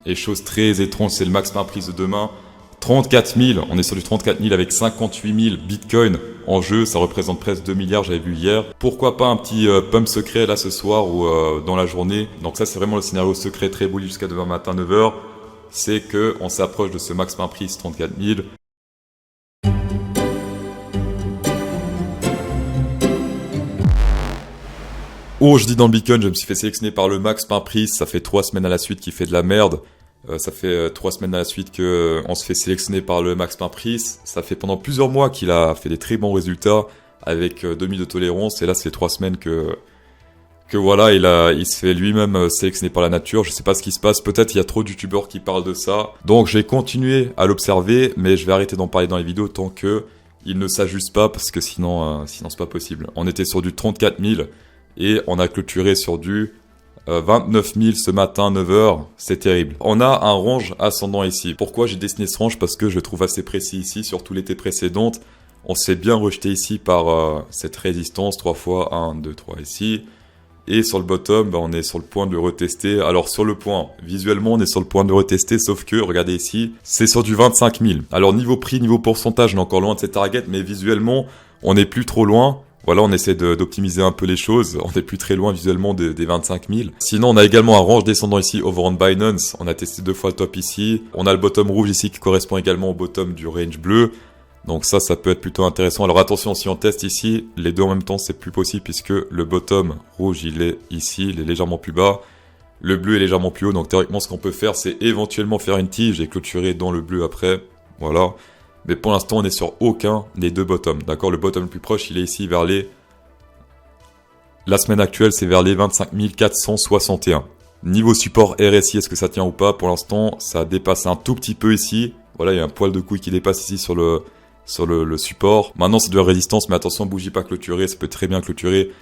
Et chose très étrange, c'est le max pain prise de demain. 34 000, on est sur du 34 000 avec 58 000 bitcoins en jeu, ça représente presque 2 milliards, j'avais vu hier. Pourquoi pas un petit pump secret là ce soir ou dans la journée. Donc ça c'est vraiment le scénario secret très bullish jusqu'à demain matin 9h. C'est que on s'approche de ce max pain prise 34 000. Oh, je dis dans le Bitcoin, je me suis fait sélectionner par le max pain prise, ça fait 3 semaines à la suite qu'il fait de la merde. Ça fait 3 semaines à la suite que on se fait sélectionner par le max pain prise. Ça fait pendant plusieurs mois qu'il a fait des très bons résultats avec 2000 de tolérance. Et là, c'est 3 semaines que voilà, il se fait lui-même sélectionner par la nature. Je sais pas ce qui se passe. Peut-être il y a trop de youtubeurs qui parlent de ça. Donc, j'ai continué à l'observer, mais je vais arrêter d'en parler dans les vidéos tant que il ne s'ajuste pas parce que sinon c'est pas possible. On était sur du 34 000 et on a clôturé sur du 29 000 ce matin, 9h, c'est terrible. On a un range ascendant ici. Pourquoi j'ai dessiné ce range? Parce que je le trouve assez précis ici, surtout l'été précédente. On s'est bien rejeté ici par cette résistance, 3 fois, 1, 2, 3 ici. Et sur le bottom, on est sur le point de retester. Alors sur le point, visuellement, on est sur le point de retester, sauf que, regardez ici, c'est sur du 25 000. Alors niveau prix, niveau pourcentage, on est encore loin de cette target, mais visuellement, on n'est plus trop loin. Voilà, on essaie d'optimiser un peu les choses. On n'est plus très loin visuellement des 25 000. Sinon, on a également un range descendant ici over on Binance. On a testé 2 fois le top ici. On a le bottom rouge ici qui correspond également au bottom du range bleu. Donc ça peut être plutôt intéressant. Alors attention, si on teste ici, les deux en même temps, c'est plus possible puisque le bottom rouge, il est ici, il est légèrement plus bas. Le bleu est légèrement plus haut. Donc théoriquement, ce qu'on peut faire, c'est éventuellement faire une tige et clôturer dans le bleu après. Voilà. Mais pour l'instant, on est sur aucun des deux bottoms. D'accord, le bottom le plus proche, il est ici vers les... La semaine actuelle, c'est vers les 25 461. Niveau support RSI, est-ce que ça tient ou pas? Pour l'instant, ça dépasse un tout petit peu ici. Voilà, il y a un poil de couille qui dépasse ici sur le support. Maintenant, c'est de la résistance, mais attention, bougie pas clôturée. Ça peut très bien clôturer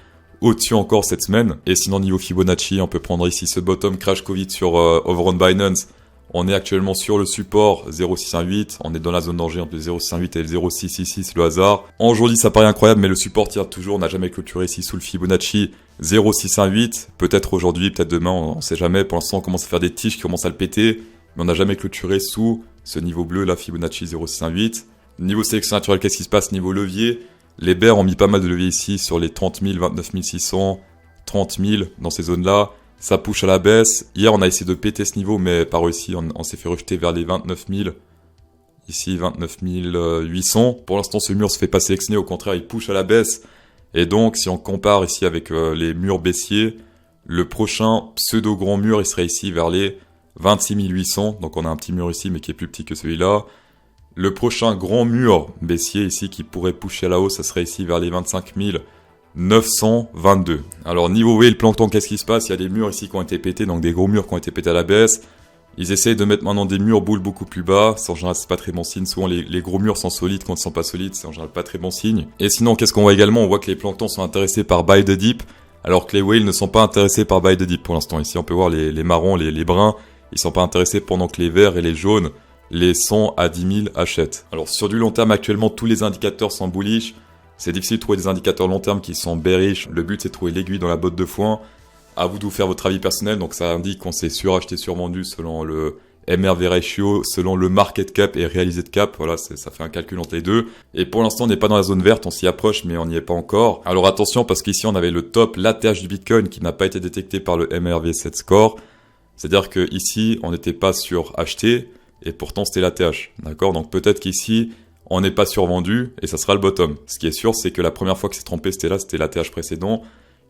au-dessus encore cette semaine. Et sinon, niveau Fibonacci, on peut prendre ici ce bottom crash Covid sur over on Binance. On est actuellement sur le support 0,618, on est dans la zone danger entre le 0,618 et le 0,666, le hasard. En aujourd'hui, ça paraît incroyable, mais le support tient toujours, on n'a jamais clôturé ici sous le Fibonacci 0,618. Peut-être aujourd'hui, peut-être demain, on sait jamais. Pour l'instant, on commence à faire des tiges qui commencent à le péter, mais on n'a jamais clôturé sous ce niveau bleu, là, Fibonacci 0,618. Niveau sélection naturelle, qu'est-ce qui se passe? Niveau levier, les bears ont mis pas mal de levier ici sur les 30 000, 29 600, 30 000 dans ces zones-là. Ça push à la baisse. Hier, on a essayé de péter ce niveau, mais pas réussi. On s'est fait rejeter vers les 29 000. Ici, 29 800. Pour l'instant, ce mur se fait pas sélectionner. Au contraire, il push à la baisse. Et donc, si on compare ici avec les murs baissiers, le prochain pseudo-grand mur, il serait ici vers les 26 800. Donc, on a un petit mur ici, mais qui est plus petit que celui-là. Le prochain grand mur baissier ici, qui pourrait pusher à la hausse, ça serait ici vers les 25 922. Alors niveau whale plancton, qu'est-ce qui se passe? Il y a des murs ici qui ont été pétés, donc des gros murs qui ont été pétés à la baisse. Ils essayent de mettre maintenant des murs boules beaucoup plus bas. En général, c'est pas très bon signe. Souvent, les gros murs sont solides. Quand ils sont pas solides, c'est en général pas très bon signe. Et sinon, qu'est-ce qu'on voit également? On voit que les planctons sont intéressés par buy the dip, alors que les whales ne sont pas intéressés par buy the dip pour l'instant. Ici, on peut voir les marrons, les bruns. Ils sont pas intéressés pendant que les verts et les jaunes, les 100 à 10 000 achètent. Alors sur du long terme, actuellement, tous les indicateurs sont bullish. C'est difficile de trouver des indicateurs long terme qui sont bearish. Le but, c'est de trouver l'aiguille dans la botte de foin. À vous de vous faire votre avis personnel. Donc, ça indique qu'on s'est suracheté, survendu selon le MRV ratio, selon le market cap et realized cap. Voilà, ça fait un calcul entre les deux. Et pour l'instant, on n'est pas dans la zone verte. On s'y approche, mais on n'y est pas encore. Alors, attention, parce qu'ici, on avait le top, l'ATH du Bitcoin qui n'a pas été détecté par le MRV7 score. C'est-à-dire que ici, on n'était pas sur acheter et pourtant, c'était l'ATH. D'accord? Donc, peut-être qu'ici, on n'est pas survendu et ça sera le bottom. Ce qui est sûr, c'est que la première fois que c'est trompé, c'était l'ATH précédent.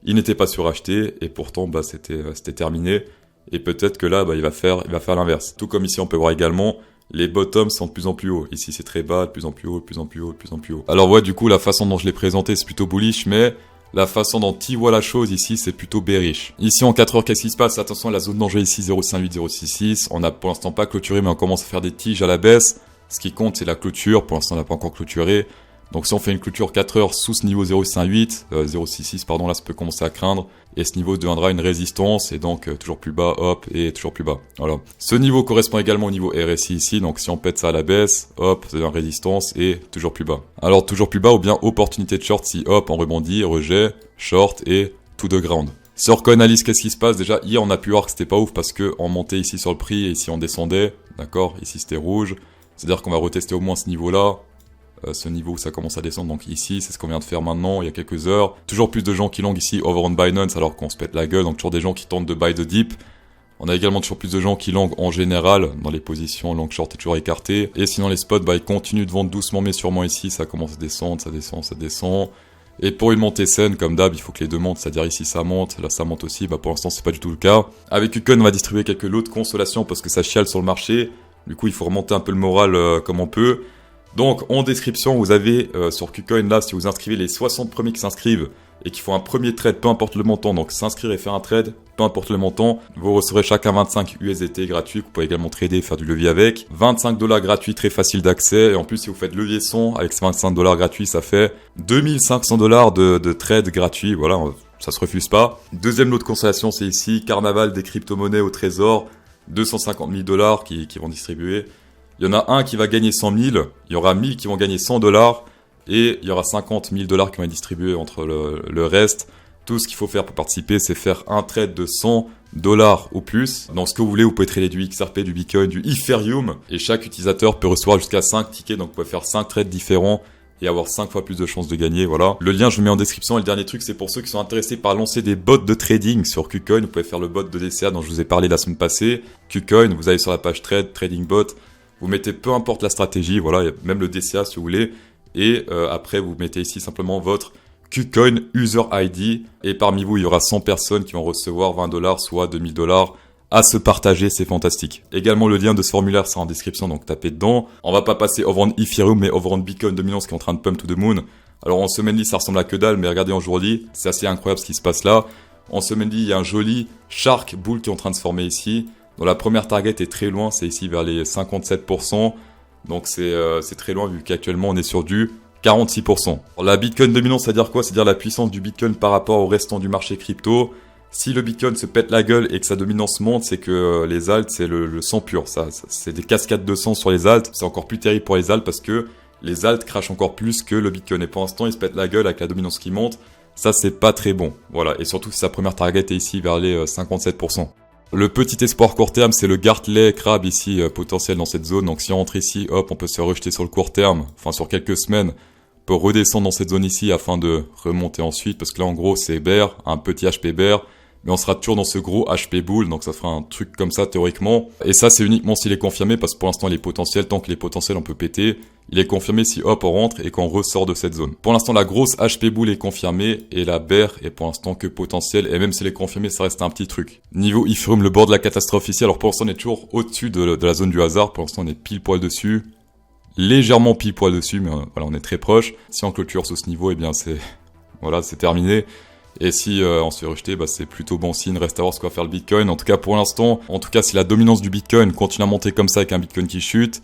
Il n'était pas suracheté et pourtant, c'était terminé. Et peut-être que là, il va faire l'inverse. Tout comme ici, on peut voir également, les bottoms sont de plus en plus hauts. Ici, c'est très bas, de plus en plus haut, de plus en plus haut, de plus en plus haut. Alors ouais, du coup, la façon dont je l'ai présenté, c'est plutôt bullish, mais la façon dont tu vois la chose ici, c'est plutôt bearish. Ici, en 4 heures, qu'est-ce qui se passe? Attention, la zone danger ici, 0,58, 0,66. On n'a pour l'instant pas clôturé, mais on commence à faire des tiges à la baisse. Ce qui compte, c'est la clôture. Pour l'instant, on n'a pas encore clôturé. Donc, si on fait une clôture 4 heures sous ce niveau 0,58, 0,66, pardon, là, ça peut commencer à craindre. Et ce niveau deviendra une résistance. Et donc, toujours plus bas, hop, et toujours plus bas. Voilà. Ce niveau correspond également au niveau RSI ici. Donc, si on pète ça à la baisse, hop, ça devient résistance et toujours plus bas. Alors, toujours plus bas ou bien opportunité de short si, hop, on rebondit, rejet, short et to the ground. Sur CoinAlyse, qu'est-ce qui se passe? Déjà, hier, on a pu voir que c'était pas ouf parce que on montait ici sur le prix et ici on descendait. D'accord? Ici c'était rouge. C'est-à-dire qu'on va retester au moins ce niveau-là. Ce niveau où ça commence à descendre. Donc ici, c'est ce qu'on vient de faire maintenant, il y a quelques heures. Toujours plus de gens qui long ici over on Binance alors qu'on se pète la gueule. Donc toujours des gens qui tentent de buy the dip. On a également toujours plus de gens qui long en général dans les positions long short est toujours écarté. Et sinon les spots, ils continuent de vendre doucement mais sûrement ici. Ça commence à descendre, ça descend, ça descend. Et pour une montée saine, comme d'hab, il faut que les deux montent, c'est-à-dire ici ça monte, là ça monte aussi, pour l'instant c'est pas du tout le cas. Avec KuCoin, on va distribuer quelques lots de consolation parce que ça chiale sur le marché. Du coup, il faut remonter un peu le moral comme on peut. Donc, en description, vous avez sur KuCoin, là, si vous inscrivez les 60 premiers qui s'inscrivent et qui font un premier trade, peu importe le montant, donc s'inscrire et faire un trade, peu importe le montant, vous recevrez chacun 25 USDT gratuits, que vous pouvez également trader et faire du levier avec. 25 $ gratuits, très facile d'accès, et en plus, si vous faites levier son, avec ces 25 $ gratuits, ça fait 2500 $ de trade gratuits, voilà, ça se refuse pas. Deuxième lot de consolation, c'est ici, Carnaval des crypto-monnaies au trésor, 250 000 $ qui vont distribuer. Il y en a un qui va gagner 100 000, il y aura 1000 qui vont gagner 100 $, et il y aura 50 000 $ qui vont être distribués entre le reste. Tout ce qu'il faut faire pour participer, c'est faire un trade de 100 $ ou plus. Dans ce que vous voulez, vous pouvez trader du XRP, du Bitcoin, du Ethereum, et chaque utilisateur peut recevoir jusqu'à 5 tickets, donc vous pouvez faire 5 trades différents et avoir 5 fois plus de chances de gagner, voilà. Le lien, je le mets en description, et le dernier truc, c'est pour ceux qui sont intéressés par lancer des bots de trading sur KuCoin, vous pouvez faire le bot de DCA dont je vous ai parlé la semaine passée. KuCoin, vous allez sur la page trade, trading bot, vous mettez peu importe la stratégie, voilà, il y a même le DCA si vous voulez, et après vous mettez ici simplement votre KuCoin User ID, et parmi vous il y aura 100 personnes qui vont recevoir 20 $, soit 2000 $ à se partager, c'est fantastique. Également le lien de ce formulaire sera en description, donc tapez dedans. On va pas passer over on Ethereum, mais over on Bitcoin dominance qui est en train de pump to the moon. Alors en semaine lit ça ressemble à que dalle, mais regardez en jour lit, c'est assez incroyable ce qui se passe là. En semaine lit il y a un joli Shark Bull qui est en train de se former ici. Donc la première target est très loin, c'est ici vers les 57%. Donc c'est très loin vu qu'actuellement on est sur du 46%. Alors, la Bitcoin dominance, c'est-à-dire quoi? C'est-à-dire la puissance du Bitcoin par rapport au restant du marché crypto. Si le Bitcoin se pète la gueule et que sa dominance monte, c'est que les alts, c'est le sang pur. Ça c'est des cascades de sang sur les alts. C'est encore plus terrible pour les alts parce que les alts crachent encore plus que le Bitcoin. Et pour l'instant, ils se pètent la gueule avec la dominance qui monte. Ça, c'est pas très bon. Voilà. Et surtout, si sa première target est ici vers les 57%. Le petit espoir court terme, c'est le Gartley Crab ici, potentiel dans cette zone. Donc si on rentre ici, hop, on peut se rejeter sur le court terme. Enfin, sur quelques semaines, on peut redescendre dans cette zone ici afin de remonter ensuite. Parce que là, en gros, c'est bear, un petit HP bear. Mais on sera toujours dans ce gros HP bull, donc ça fera un truc comme ça théoriquement. Et ça, c'est uniquement s'il est confirmé, parce que pour l'instant, il est potentiel. Tant qu'il est potentiel, on peut péter. Il est confirmé si hop, on rentre et qu'on ressort de cette zone. Pour l'instant, la grosse HP bull est confirmée, et la bear est pour l'instant que potentiel. Et même s'il est confirmé, ça reste un petit truc. Niveau Ethereum, le bord de la catastrophe ici. Alors pour l'instant, on est toujours au-dessus de la zone du hasard. Pour l'instant, on est pile poil dessus. Légèrement pile poil dessus, mais voilà, on est très proche. Si on clôture sous ce niveau, eh bien c'est... Voilà, c'est terminé. Et si on se fait rejeter, c'est plutôt bon signe, reste à voir ce que va faire le Bitcoin. En tout cas, pour l'instant, si la dominance du Bitcoin continue à monter comme ça avec un Bitcoin qui chute,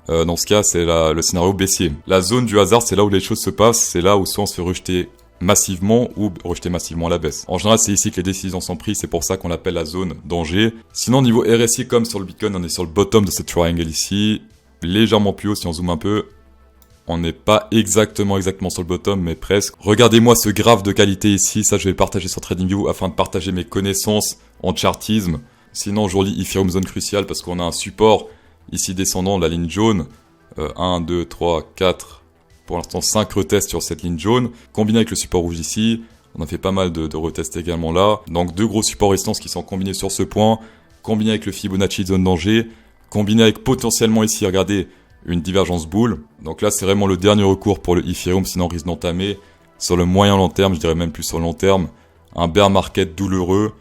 dans ce cas, c'est le scénario baissier. La zone du hasard, c'est là où les choses se passent, c'est là où soit on se fait rejeter massivement ou rejeter massivement à la baisse. En général, c'est ici que les décisions sont prises, c'est pour ça qu'on l'appelle la zone danger. Sinon, niveau RSI, comme sur le Bitcoin, on est sur le bottom de cette triangle ici, légèrement plus haut si on zoome un peu. On n'est pas exactement sur le bottom, mais presque. Regardez-moi ce graphe de qualité ici. Ça, je vais le partager sur TradingView afin de partager mes connaissances en chartisme. Sinon, aujourd'hui, Ethereum zone cruciale parce qu'on a un support ici descendant, la ligne jaune. 1, 2, 3, 4. Pour l'instant, 5 retests sur cette ligne jaune. Combiné avec le support rouge ici. On a fait pas mal de retests également là. Donc, deux gros supports résistance qui sont combinés sur ce point. Combiné avec le Fibonacci zone danger. Combiné avec potentiellement ici, regardez, une divergence boule. Donc là, c'est vraiment le dernier recours pour le Ethereum, sinon on risque d'entamer sur le moyen long terme, je dirais même plus sur le long terme, un bear market douloureux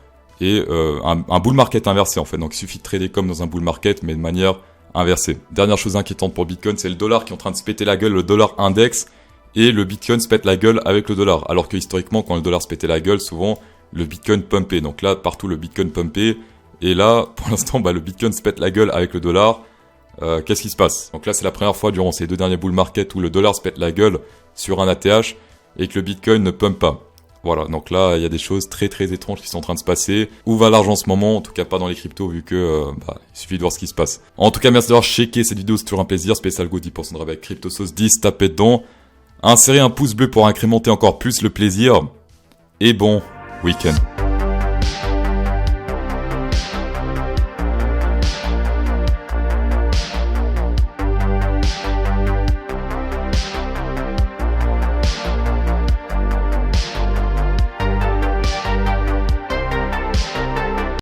et un bull market inversé en fait. Donc il suffit de trader comme dans un bull market, mais de manière inversée. Dernière chose inquiétante pour Bitcoin, c'est le dollar qui est en train de se péter la gueule, le dollar index, et le Bitcoin se pète la gueule avec le dollar. Alors que historiquement, quand le dollar se pétait la gueule, souvent, le Bitcoin pumpait. Donc là, partout, le Bitcoin pumpait. Et là, pour l'instant, le Bitcoin se pète la gueule avec le dollar. Qu'est-ce qui se passe? Donc là, c'est la première fois durant ces deux derniers bull market où le dollar se pète la gueule sur un ATH et que le Bitcoin ne pump pas. Voilà, donc là, il y a des choses très très étranges qui sont en train de se passer. Où va l'argent en ce moment? En tout cas, pas dans les cryptos, vu que il suffit de voir ce qui se passe. En tout cas, merci d'avoir checké cette vidéo, c'est toujours un plaisir. Spécial Go 10% de rabais avec CryptoSauce 10, tapez dedans. Insérez un pouce bleu pour incrémenter encore plus le plaisir. Et bon week-end.